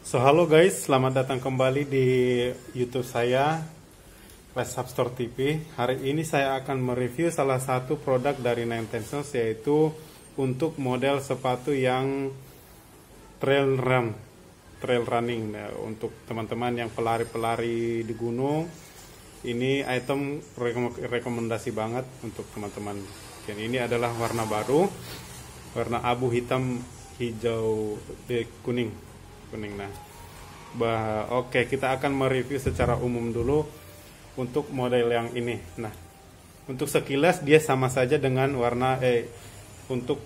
Halo guys, selamat datang kembali di YouTube saya, Class Store TV. Hari ini saya akan mereview salah satu produk dari Nine Tensions, yaitu untuk model sepatu yang trail running. Nah, untuk teman-teman yang pelari-pelari di gunung, ini item rekomendasi banget untuk teman-teman. Dan ini adalah warna baru, warna abu hitam hijau kuning. Nah, oke, kita akan mereview secara umum dulu untuk model yang ini. Nah, untuk sekilas dia sama saja dengan warna untuk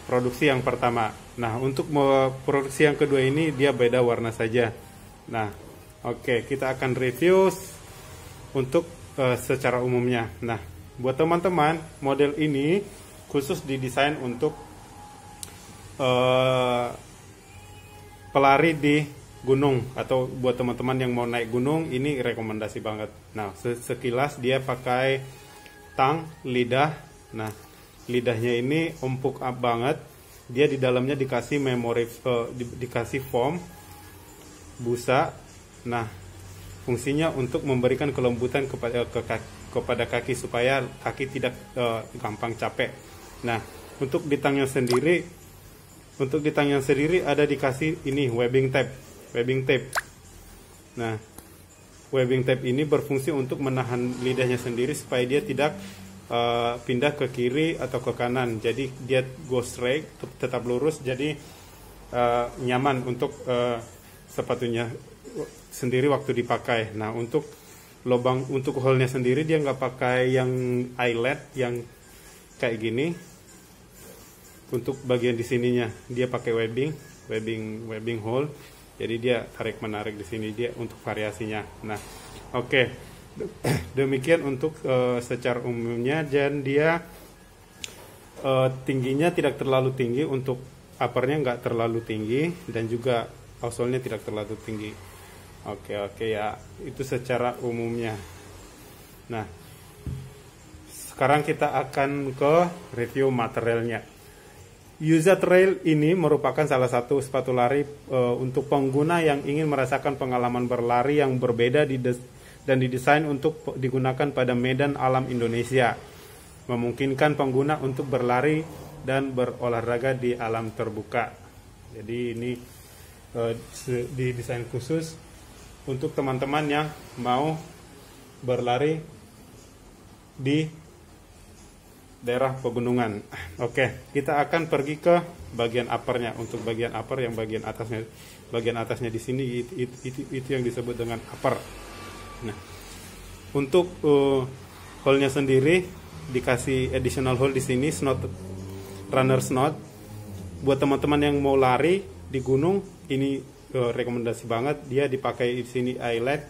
produksi yang pertama. Nah, untuk produksi yang kedua ini dia beda warna saja. Nah, oke, kita akan review untuk secara umumnya. Nah, buat teman-teman, model ini khusus didesain untuk pelari di gunung, atau buat teman-teman yang mau naik gunung, ini rekomendasi banget. Nah, sekilas dia pakai tang lidah. Nah, lidahnya ini empuk banget. Dia di dalamnya dikasih dikasih foam busa. Nah, fungsinya untuk memberikan kelembutan kepada kaki supaya kaki tidak gampang capek. Nah, untuk di tangnya sendiri ada dikasih ini webbing tape. Nah, webbing tape ini berfungsi untuk menahan lidahnya sendiri supaya dia tidak pindah ke kiri atau ke kanan. Jadi dia go straight, tetap lurus. Jadi nyaman untuk sepatunya sendiri waktu dipakai. Nah, untuk hole-nya sendiri dia nggak pakai yang eyelet yang kayak gini. Untuk bagian di sininya dia pakai webbing hole, jadi dia tarik menarik di sini dia untuk variasinya. Nah, oke, demikian untuk secara umumnya. Dan dia tingginya tidak terlalu tinggi, untuk uppernya nggak terlalu tinggi, dan juga outsole-nya tidak terlalu tinggi. Oke ya, itu secara umumnya. Nah, sekarang kita akan ke review materialnya. Yuza Trail ini merupakan salah satu sepatu lari untuk pengguna yang ingin merasakan pengalaman berlari yang berbeda dan didesain untuk digunakan pada medan alam Indonesia, memungkinkan pengguna untuk berlari dan berolahraga di alam terbuka. Jadi ini didesain khusus untuk teman-teman yang mau berlari di daerah pegunungan. Oke, kita akan pergi ke bagian uppernya. Untuk bagian upper, yang bagian atasnya di sini itu yang disebut dengan upper. Nah, untuk hole-nya sendiri dikasih additional hole di sini, runner's knot. Buat teman-teman yang mau lari di gunung, ini rekomendasi banget. Dia dipakai di sini eyelet,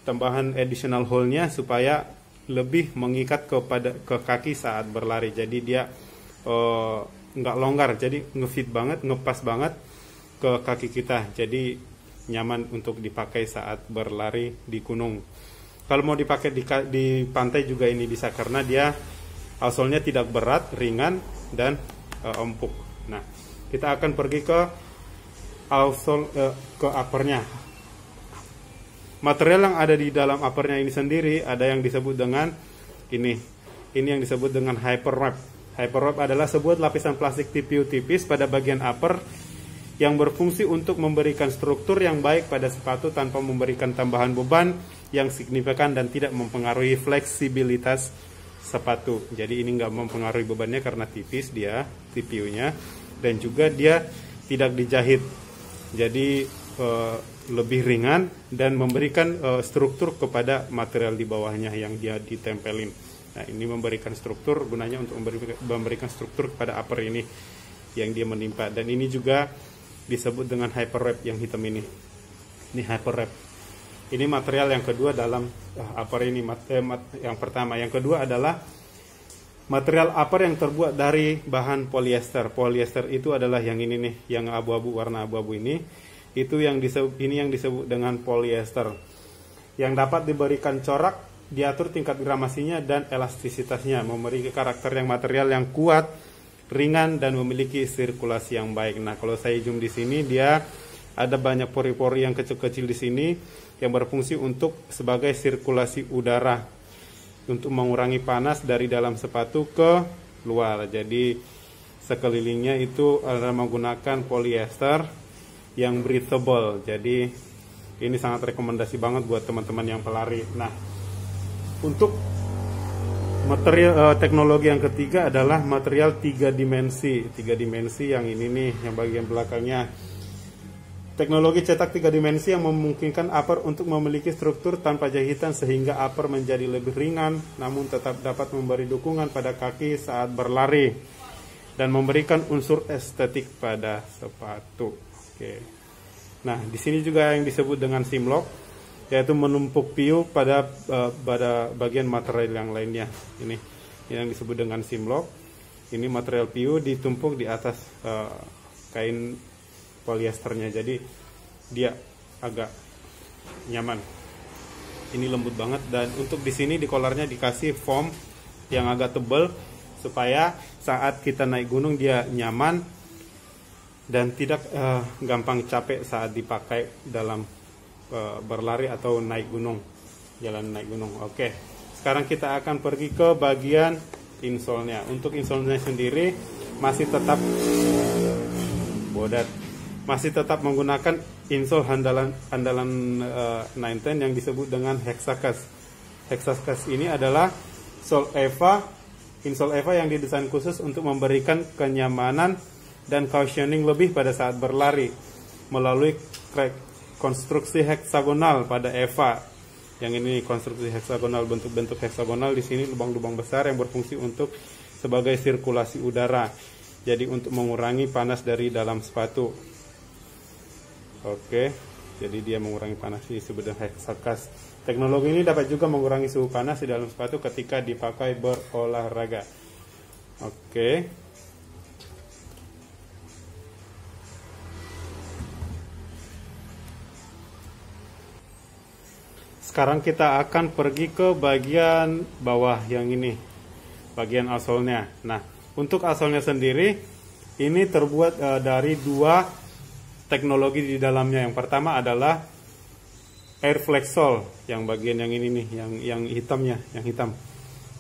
tambahan additional hole-nya supaya lebih mengikat ke kaki saat berlari. Jadi dia nggak longgar, jadi ngefit banget, ngepas banget ke kaki kita. Jadi nyaman untuk dipakai saat berlari di gunung. Kalau mau dipakai di pantai juga ini bisa, karena dia outsole-nya tidak berat, ringan, dan empuk. Nah, kita akan pergi ke outsole, ke uppernya. Material yang ada di dalam uppernya ini sendiri ada yang disebut dengan ini yang disebut dengan hyperwrap. Hyperwrap adalah sebuah lapisan plastik tipis pada bagian upper yang berfungsi untuk memberikan struktur yang baik pada sepatu tanpa memberikan tambahan beban yang signifikan dan tidak mempengaruhi fleksibilitas sepatu. Jadi ini nggak mempengaruhi bebannya karena tipis dia TPU-nya, dan juga dia tidak dijahit. Jadi lebih ringan dan memberikan struktur kepada material di bawahnya yang dia ditempelin. Nah, ini memberikan struktur, gunanya untuk memberikan struktur kepada upper ini yang dia menimpa. Dan ini juga disebut dengan hyperwrap yang hitam ini. Ini hyperwrap. Ini material yang kedua dalam upper ini. Yang pertama, yang kedua adalah material upper yang terbuat dari bahan polyester. Polyester itu adalah yang ini nih, yang abu-abu, warna abu-abu ini. Itu yang disebut dengan polyester, yang dapat diberikan corak, diatur tingkat gramasinya dan elastisitasnya, memberi karakter yang material yang kuat ringan dan memiliki sirkulasi yang baik. Nah, kalau saya zoom di sini, dia ada banyak pori-pori yang kecil-kecil di sini yang berfungsi untuk sebagai sirkulasi udara untuk mengurangi panas dari dalam sepatu ke luar. Jadi sekelilingnya itu adalah menggunakan polyester yang breathable. Jadi ini sangat rekomendasi banget buat teman-teman yang pelari. Nah, untuk material teknologi yang ketiga adalah material 3 dimensi. 3 dimensi yang ini nih, yang bagian belakangnya. Teknologi cetak 3 dimensi yang memungkinkan upper untuk memiliki struktur tanpa jahitan sehingga upper menjadi lebih ringan namun tetap dapat memberi dukungan pada kaki saat berlari dan memberikan unsur estetik pada sepatu. Oke. Nah, di sini juga yang disebut dengan simlock, yaitu menumpuk piu pada bagian material yang lainnya. Ini yang disebut dengan simlock. Ini material piu ditumpuk di atas kain polyesternya, jadi dia agak nyaman. Ini lembut banget, dan untuk di sini di collarnya dikasih foam yang agak tebal supaya saat kita naik gunung dia nyaman dan tidak gampang capek saat dipakai dalam berlari atau naik gunung, jalan naik gunung. Oke, sekarang kita akan pergi ke bagian insole-nya. Untuk insole-nya sendiri masih tetap menggunakan insole andalan 910 yang disebut dengan Hexacus. Hexacus ini adalah insole EVA yang didesain khusus untuk memberikan kenyamanan dan cushioning lebih pada saat berlari melalui konstruksi heksagonal pada EVA. Yang ini konstruksi heksagonal, bentuk-bentuk heksagonal di sini lubang-lubang besar yang berfungsi untuk sebagai sirkulasi udara. Jadi untuk mengurangi panas dari dalam sepatu. Oke, jadi dia mengurangi panas disebut dengan Hexacus. Teknologi ini dapat juga mengurangi suhu panas di dalam sepatu ketika dipakai berolahraga. Oke. Sekarang kita akan pergi ke bagian bawah yang ini, bagian outsole-nya. Nah, untuk outsole-nya sendiri, ini terbuat dari 2 teknologi di dalamnya. Yang pertama adalah air flexol, yang bagian yang ini nih, yang hitamnya, yang hitam.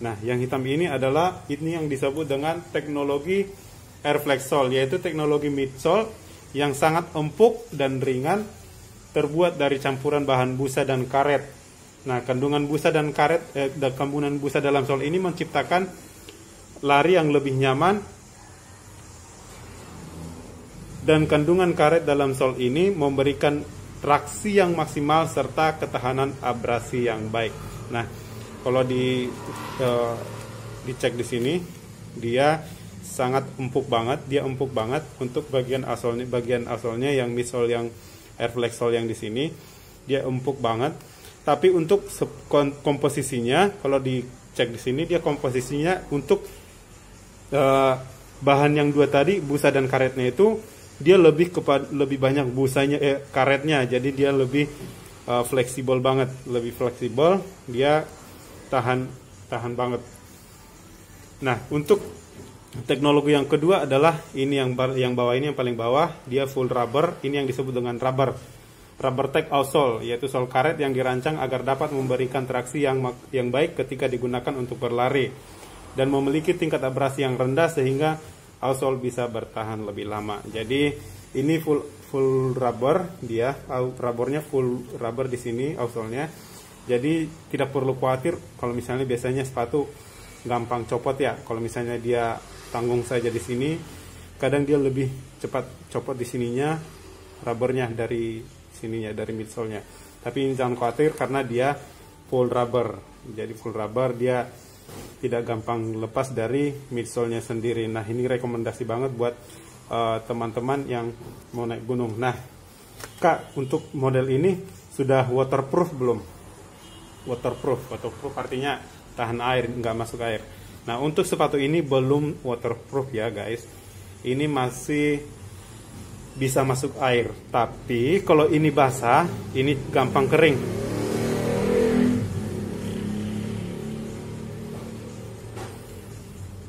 Nah, yang hitam ini adalah yang disebut dengan teknologi air flexol, yaitu teknologi midsole yang sangat empuk dan ringan, terbuat dari campuran bahan busa dan karet. Nah, kandungan busa dan karet, kandungan busa dalam sol ini menciptakan lari yang lebih nyaman, dan kandungan karet dalam sol ini memberikan traksi yang maksimal serta ketahanan abrasi yang baik. Nah, kalau dicek di sini, dia sangat empuk banget. Dia empuk banget untuk bagian outsole-nya yang midsole, yang air flexol yang di sini, dia empuk banget. Tapi untuk komposisinya, kalau dicek di sini, dia komposisinya untuk bahan yang 2 tadi, busa dan karetnya itu, dia lebih banyak busanya, karetnya, jadi dia lebih fleksibel banget, lebih fleksibel, dia tahan banget. Nah, untuk teknologi yang kedua adalah ini yang bawah ini, yang paling bawah, dia full rubber. Ini yang disebut dengan rubber tech outsole, yaitu sol karet yang dirancang agar dapat memberikan traksi yang baik ketika digunakan untuk berlari dan memiliki tingkat abrasi yang rendah sehingga outsole bisa bertahan lebih lama. Jadi ini full rubber, dia rubbernya full rubber di sini outsole-nya. Jadi tidak perlu khawatir kalau misalnya biasanya sepatu gampang copot ya. Kalau misalnya dia tanggung saja di sini, kadang dia lebih cepat copot di sininya rubbernya dari sininya, dari midsole-nya. Tapi ini jangan khawatir karena dia full rubber. Jadi full rubber, dia tidak gampang lepas dari midsole-nya sendiri. Nah, ini rekomendasi banget buat teman-teman yang mau naik gunung. Nah, Kak, untuk model ini sudah waterproof belum? Waterproof artinya tahan air, nggak masuk air. Nah, untuk sepatu ini belum waterproof ya guys. Ini masih bisa masuk air. Tapi kalau ini basah, ini gampang kering.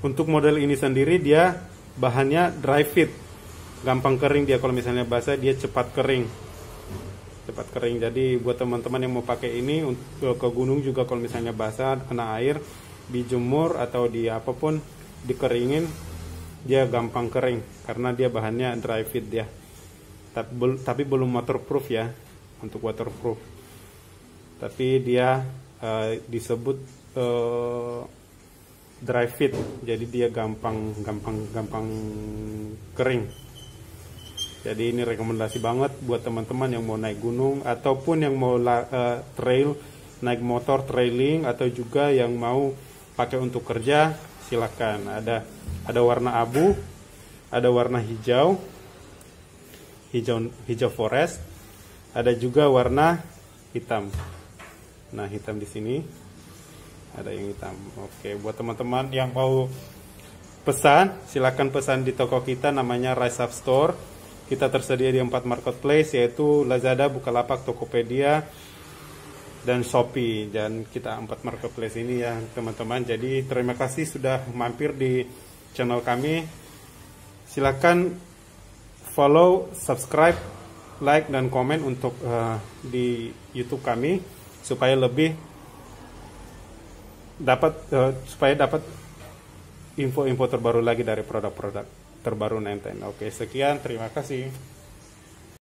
Untuk model ini sendiri dia bahannya dry fit, gampang kering dia. Kalau misalnya basah dia cepat kering. Jadi buat teman-teman yang mau pakai ini untuk ke gunung juga, kalau misalnya basah kena air, dijemur atau di apapun dikeringin, dia gampang kering karena dia bahannya dry fit dia. Tapi belum waterproof ya, untuk waterproof. Tapi dia disebut dry fit, jadi dia gampang kering. Jadi ini rekomendasi banget buat teman-teman yang mau naik gunung ataupun yang mau trail, naik motor trailing, atau juga yang mau pakai untuk kerja, silakan. Ada warna abu, ada warna hijau forest, ada juga warna hitam. Nah, hitam di sini. Ada yang hitam. Oke, buat teman-teman yang mau pesan, silakan pesan di toko kita, namanya Rise Up Store. Kita tersedia di 4 marketplace, yaitu Lazada, Bukalapak, Tokopedia, dan Shopee. Dan kita 4 marketplace ini ya teman-teman. Jadi terima kasih sudah mampir di channel kami. Silakan follow, subscribe, like, dan komen untuk di YouTube kami supaya dapat info-info terbaru lagi dari produk-produk terbaru Nenten. Oke, sekian, terima kasih.